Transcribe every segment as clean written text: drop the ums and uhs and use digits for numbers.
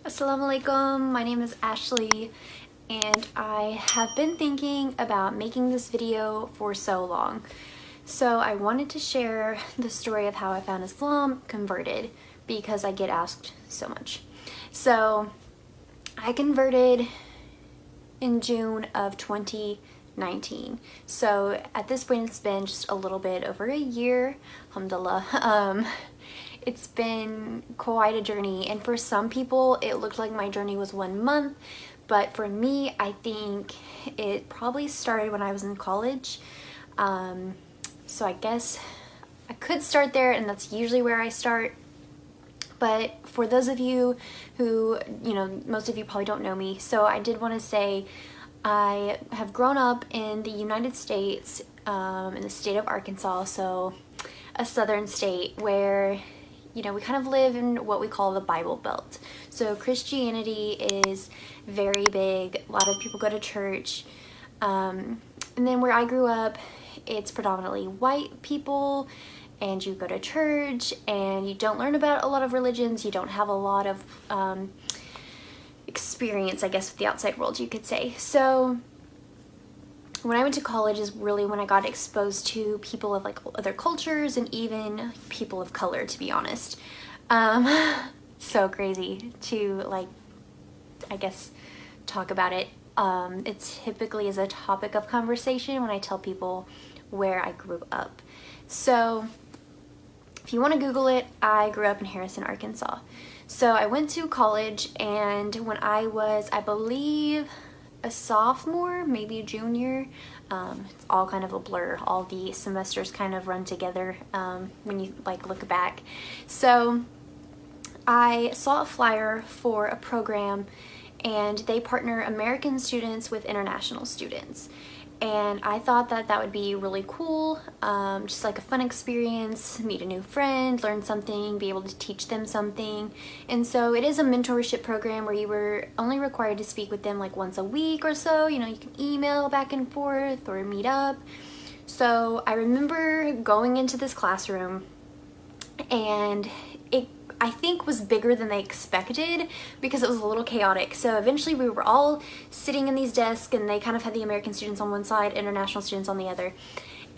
Assalamu alaikum, my name is Ashley and I have been thinking about making this video for so long. So I wanted to share the story of how I found Islam, converted, because I get asked so much. So I converted in June of 2019. So at this point it's been just a little bit over a year, alhamdulillah. It's been quite a journey, and for some people it looked like my journey was 1 month, but for me I think it probably started when I was in college. So I guess I could start there, and that's usually where I start. But for those of you who, most of you probably don't know me, so I did want to say I have grown up in the United States, in the state of Arkansas, so a southern state where we kind of live in what we call the Bible Belt. So Christianity is very big. A lot of people go to church. And then where I grew up, it's predominantly white people, and you go to church and you don't learn about a lot of religions. You don't have a lot of experience, I guess, with the outside world, you could say. So when I went to college is really when I got exposed to people of like other cultures and even people of color, to be honest. So crazy to I guess, talk about it. It typically is a topic of conversation when I tell people where I grew up. So if you want to Google it, I grew up in Harrison, Arkansas. So I went to college, and when I was, I believe, a sophomore, maybe a junior, it's all kind of a blur. All the semesters kind of run together when you look back. So I saw a flyer for a program, and they partner American students with international students. And I thought that that would be really cool, just like a fun experience, meet a new friend, learn something, be able to teach them something. And so it is a mentorship program where you were only required to speak with them like once a week or so. You can email back and forth or meet up. So I remember going into this classroom, and it, I think, was bigger than they expected because it was a little chaotic. So eventually we were all sitting in these desks, and they kind of had the American students on one side, international students on the other.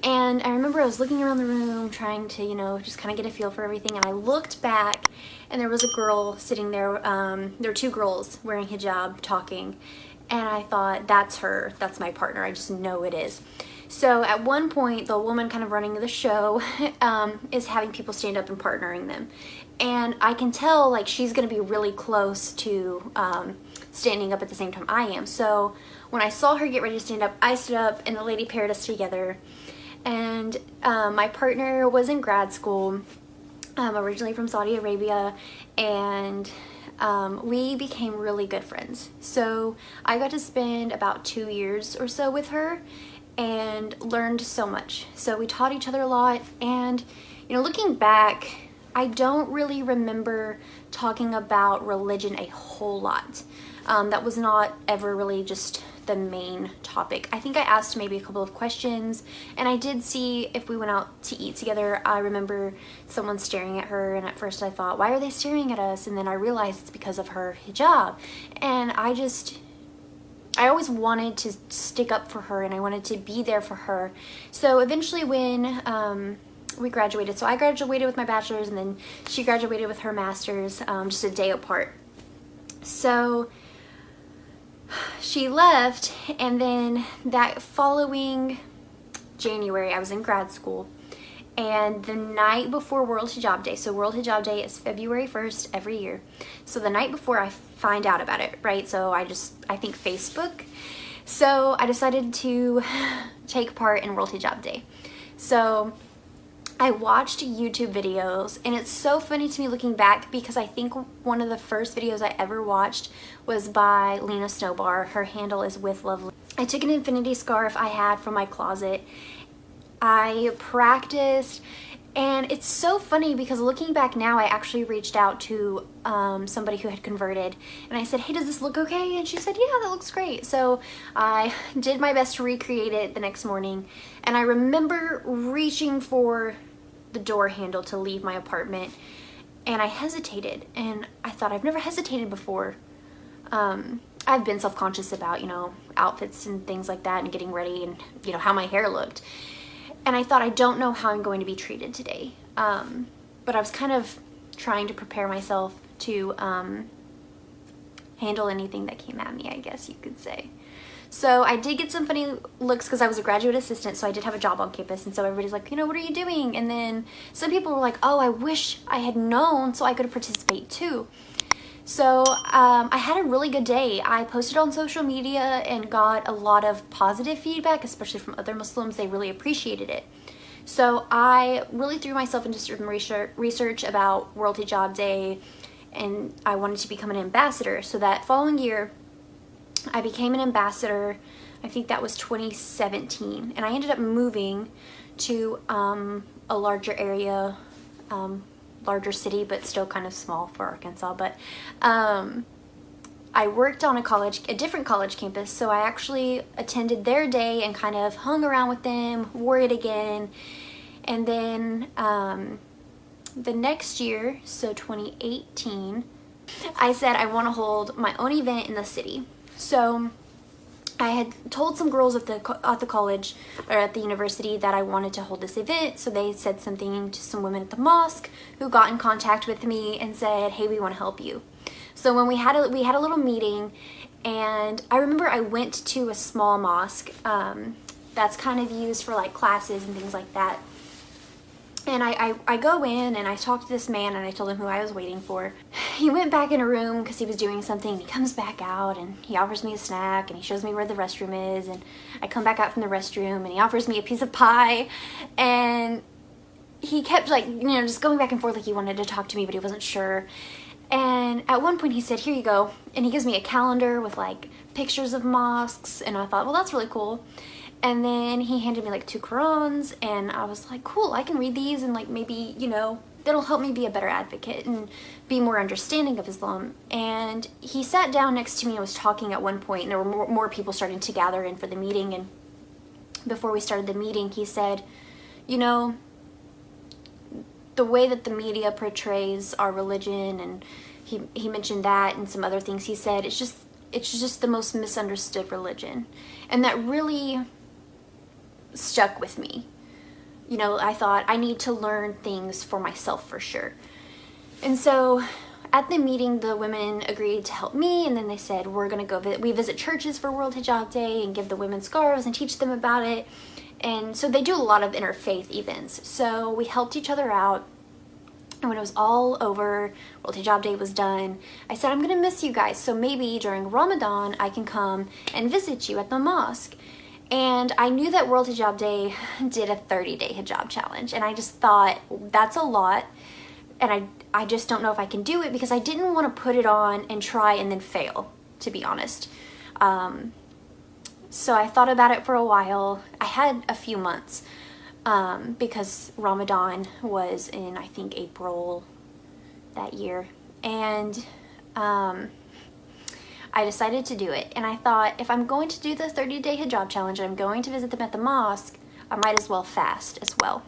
And I remember I was looking around the room trying to, just kind of get a feel for everything, and I looked back and there was a girl sitting there. There were two girls wearing hijab talking, and I thought, that's her, that's my partner, I just know it is. So at one point, the woman kind of running the show is having people stand up and partnering them. And I can tell she's gonna be really close to standing up at the same time I am. So when I saw her get ready to stand up, I stood up, and the lady paired us together. And my partner was in grad school, originally from Saudi Arabia, and we became really good friends. So I got to spend about 2 years or so with her and learned so much. So we taught each other a lot, and looking back, I don't really remember talking about religion a whole lot. That was not ever really just the main topic. I think I asked maybe a couple of questions, and I did see if we went out to eat together. I remember someone staring at her, and at first I thought, why are they staring at us? And then I realized it's because of her hijab. And I always wanted to stick up for her, and I wanted to be there for her. So eventually when we graduated, so I graduated with my bachelor's, and then she graduated with her master's, just a day apart. So she left, and then that following January I was in grad school, and the night before World Hijab Day, so World Hijab Day is February 1st every year, so the night before I find out about it, right? So I think Facebook. So I decided to take part in World Hijab Day. So I watched YouTube videos, and it's so funny to me looking back because I think one of the first videos I ever watched was by Lena Snowbar. Her handle is with Lovely. I took an infinity scarf I had from my closet. I practiced, and it's so funny because looking back now, I actually reached out to somebody who had converted, and I said, hey, does this look okay? And she said, yeah, that looks great. So I did my best to recreate it the next morning, and I remember reaching for the door handle to leave my apartment, and I hesitated, and I thought, I've never hesitated before. I've been self-conscious about, you know, outfits and things like that and getting ready and, you know, how my hair looked. And I thought, I don't know how I'm going to be treated today. But I was kind of trying to prepare myself to handle anything that came at me, I guess you could say. So I did get some funny looks because I was a graduate assistant, so I did have a job on campus, and so everybody's like, you know, what are you doing? And then some people were like, oh, I wish I had known so I could participate too. So I had a really good day. I posted on social media and got a lot of positive feedback, especially from other Muslims. They really appreciated it. So I really threw myself into some research about World Hijab Day, and I wanted to become an ambassador. So that following year, I became an ambassador. I think that was 2017, and I ended up moving to a larger area, larger city, but still kind of small for Arkansas. But I worked on a different college campus, so I actually attended their day and kind of hung around with them, wore it again, and then the next year, so 2018, I said I want to hold my own event in the city. So I had told some girls at the college or at the university that I wanted to hold this event. So they said something to some women at the mosque who got in contact with me and said, hey, we want to help you. So when we had a little meeting, and I remember I went to a small mosque that's kind of used for like classes and things like that. And I go in and I talk to this man and I told him who I was waiting for. He went back in a room because he was doing something, and he comes back out and he offers me a snack and he shows me where the restroom is, and I come back out from the restroom and he offers me a piece of pie, and he kept like, you know, just going back and forth like he wanted to talk to me but he wasn't sure. And at one point he said, here you go, and he gives me a calendar with like pictures of mosques, and I thought, well, that's really cool. And then he handed me like 2 Qurans, and I was like, cool, I can read these, and like maybe, you know, that'll help me be a better advocate and be more understanding of Islam. And he sat down next to me and was talking at one point, and there were more people starting to gather in for the meeting. And before we started the meeting, he said, you know, the way that the media portrays our religion, and he mentioned that and some other things. He said it's just the most misunderstood religion, and that really stuck with me. You know, I thought I need to learn things for myself for sure. And so at the meeting, the women agreed to help me, and then they said, we're gonna go we visit churches for World Hijab Day and give the women scarves and teach them about it. And so they do a lot of interfaith events. So we helped each other out. And when it was all over, World Hijab Day was done, I said, I'm gonna miss you guys, so maybe during Ramadan I can come and visit you at the mosque. And I knew that World Hijab Day did a 30-day hijab challenge, and I just thought, that's a lot, and I just don't know if I can do it, because I didn't want to put it on and try and then fail, to be honest. So I thought about it for a while. I had a few months, because Ramadan was in, I think, April that year, and I decided to do it. And I thought, if I'm going to do the 30-day hijab challenge and I'm going to visit them at the mosque, I might as well fast as well.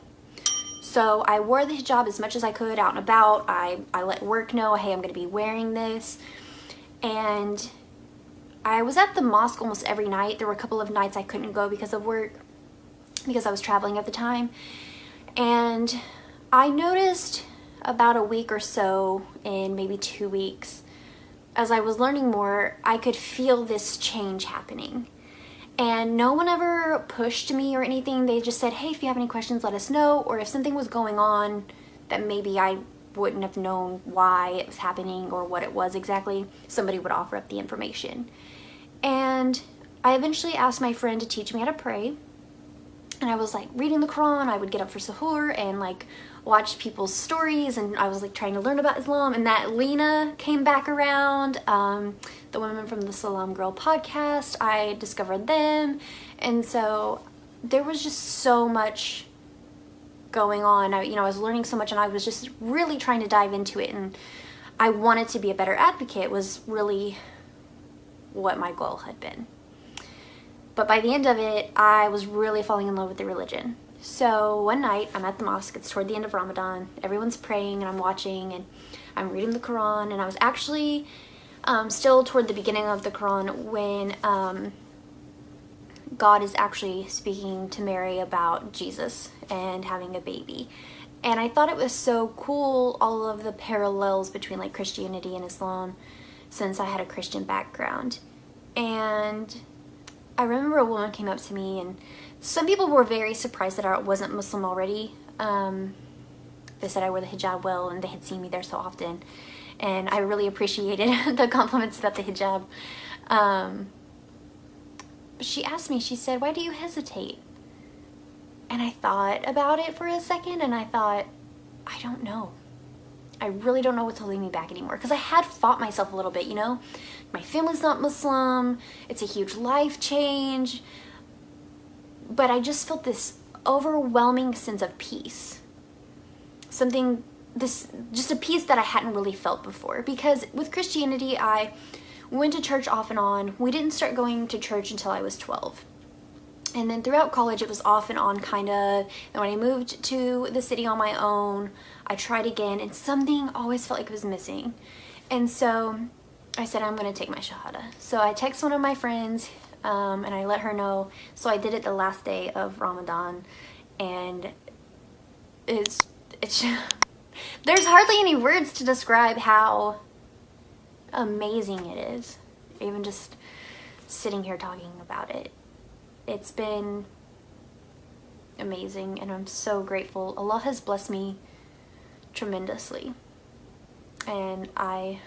So I wore the hijab as much as I could out and about. I let work know, hey, I'm going to be wearing this. And I was at the mosque almost every night. There were a couple of nights I couldn't go because of work, because I was traveling at the time. And I noticed about a week or so, in maybe 2 weeks, as I was learning more, I could feel this change happening. And no one ever pushed me or anything. They just said, hey, if you have any questions, let us know. Or if something was going on that maybe I wouldn't have known why it was happening or what it was exactly, somebody would offer up the information. And I eventually asked my friend to teach me how to pray. And I was like reading the Quran. I would get up for suhoor and like watch people's stories, and I was like trying to learn about Islam. And that Lena came back around, the women from the Salam Girl podcast, I discovered them. And so there was just so much going on. I was learning so much, and I was just really trying to dive into it, and I wanted to be a better advocate was really what my goal had been. But by the end of it, I was really falling in love with the religion. So one night I'm at the mosque, it's toward the end of Ramadan, everyone's praying and I'm watching and I'm reading the Quran, and I was actually still toward the beginning of the Quran when God is actually speaking to Mary about Jesus and having a baby. And I thought it was so cool, all of the parallels between like Christianity and Islam, since I had a Christian background. And I remember a woman came up to me, and some people were very surprised that I wasn't Muslim already. They said I wore the hijab well, and they had seen me there so often. And I really appreciated the compliments about the hijab. She asked me, she said, "Why do you hesitate?" And I thought about it for a second, and I thought, I don't know. I really don't know what's holding me back anymore. Because I had fought myself a little bit, you know? My family's not Muslim. It's a huge life change. But I just felt this overwhelming sense of peace. Just a peace that I hadn't really felt before. Because with Christianity, I went to church off and on. We didn't start going to church until I was 12. And then throughout college, it was off and on, kind of. And when I moved to the city on my own, I tried again, and something always felt like it was missing. And so I said, I'm going to take my Shahada. So I texted one of my friends, and I let her know. So I did it the last day of Ramadan, and it's there's hardly any words to describe how amazing it is, even just sitting here talking about it. It's been amazing, and I'm so grateful. Allah has blessed me tremendously, and I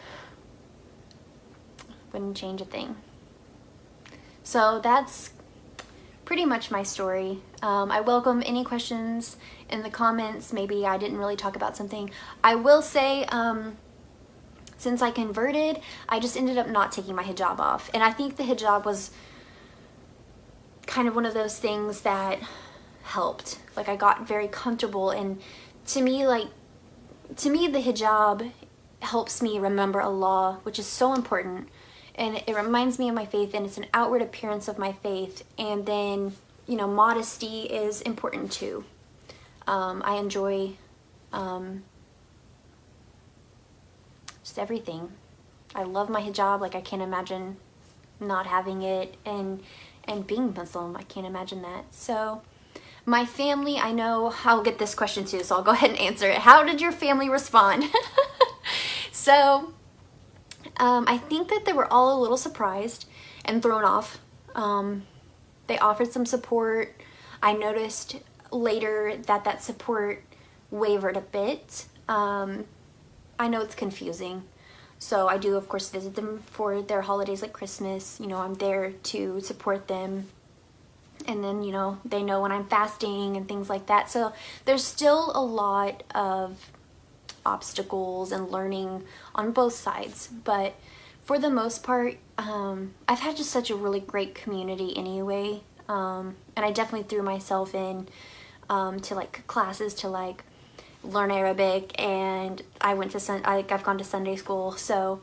wouldn't change a thing. So that's pretty much my story. I welcome any questions in the comments. Maybe I didn't really talk about something. I will say, since I converted, I just ended up not taking my hijab off, and I think the hijab was kind of one of those things that helped. Like, I got very comfortable, and to me the hijab helps me remember Allah, which is so important, and it reminds me of my faith, and it's an outward appearance of my faith. And then, you know, modesty is important too. I enjoy just everything. I love my hijab. Like, I can't imagine not having it, and being Muslim, I can't imagine that. So my family, I know I'll get this question too, so I'll go ahead and answer it. How did your family respond? So I think that they were all a little surprised and thrown off. They offered some support. I noticed later that that support wavered a bit. I know it's confusing. So I do, of course, visit them for their holidays like Christmas. You know, I'm there to support them. And then, you know, they know when I'm fasting and things like that. So there's still a lot of obstacles and learning on both sides. But for the most part, I've had just such a really great community anyway. And I definitely threw myself in to like classes to like learn Arabic, and I went to I've gone to Sunday school. So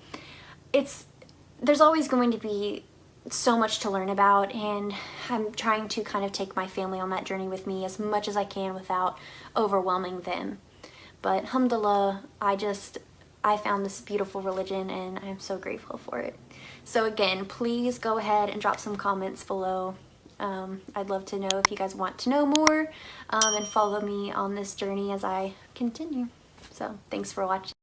there's always going to be so much to learn about, and I'm trying to kind of take my family on that journey with me as much as I can without overwhelming them. But alhamdulillah, I found this beautiful religion, and I'm so grateful for it. So again, please go ahead and drop some comments below. I'd love to know if you guys want to know more, and follow me on this journey as I continue. So thanks for watching.